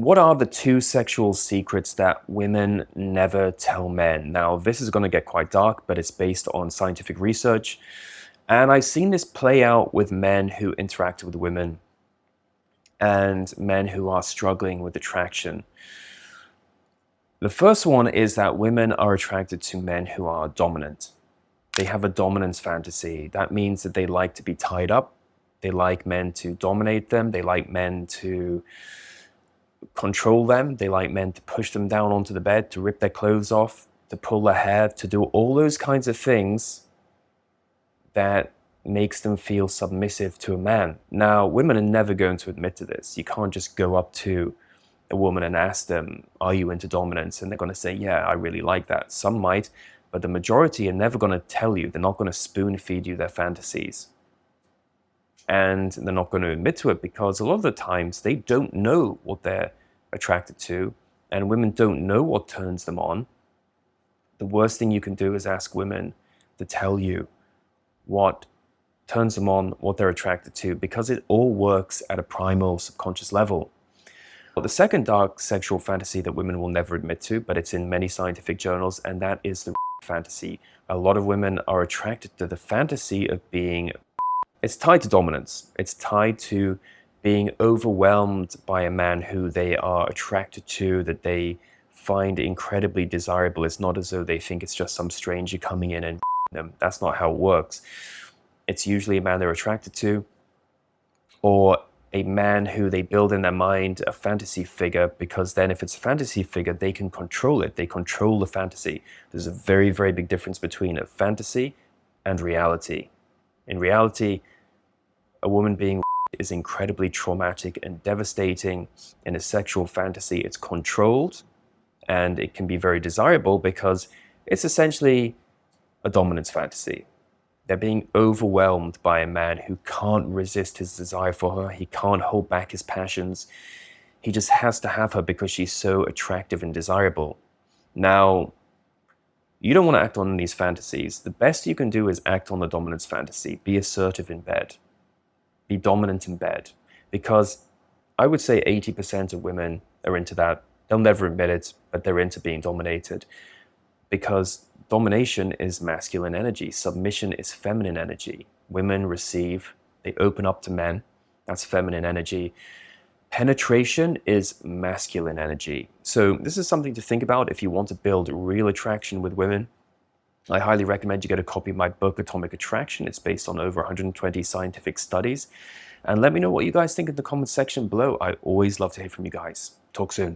What are the two sexual secrets that women never tell men? Now, this is going to get quite dark, but it's based on scientific research. And I've seen this play out with men who interact with women and men who are struggling with attraction. The first one is that women are attracted to men who are dominant. They have a dominance fantasy. That means that they like to be tied up. They like men to dominate them. They like men to control them. They like men to push them down onto the bed, to rip their clothes off, to pull their hair, to do all those kinds of things that makes them feel submissive to a man. Now, women are never going to admit to this. You can't just go up to a woman and ask them, are you into dominance? And they're going to say, yeah, I really like that. Some might, but the majority are never going to tell you. They're not going to spoon feed you their fantasies. And they're not going to admit to it because a lot of the times they don't know what they're attracted to, and women don't know what turns them on. The worst thing you can do is ask women to tell you what turns them on, what they're attracted to, because it all works at a primal subconscious level. The second dark sexual fantasy that women will never admit to, but it's in many scientific journals, and that is the fantasy. A lot of women are attracted to the fantasy of being. It's tied to dominance. It's tied to being overwhelmed by a man who they are attracted to, that they find incredibly desirable. It's not as though they think it's just some stranger coming in and them. That's not how it works. It's usually a man they're attracted to, or a man who they build in their mind a fantasy figure, because then if it's a fantasy figure, they can control it. They control the fantasy. There's a very, very big difference between a fantasy and reality. In reality, a woman being is incredibly traumatic and devastating. In a sexual fantasy, it's controlled and it can be very desirable because it's essentially a dominance fantasy. They're being overwhelmed by a man who can't resist his desire for her. He can't hold back his passions. He just has to have her because she's so attractive and desirable. Now, you don't want to act on these fantasies. The best you can do is act on the dominance fantasy. Be assertive in bed. Be dominant in bed. Because I would say 80% of women are into that. They'll never admit it, but they're into being dominated. Because domination is masculine energy. Submission is feminine energy. Women receive, they open up to men. That's feminine energy. Penetration is masculine energy. So this is something to think about if you want to build real attraction with women. I highly recommend you get a copy of my book, Atomic Attraction. It's based on over 120 scientific studies. And let me know what you guys think in the comment section below. I always love to hear from you guys. Talk soon.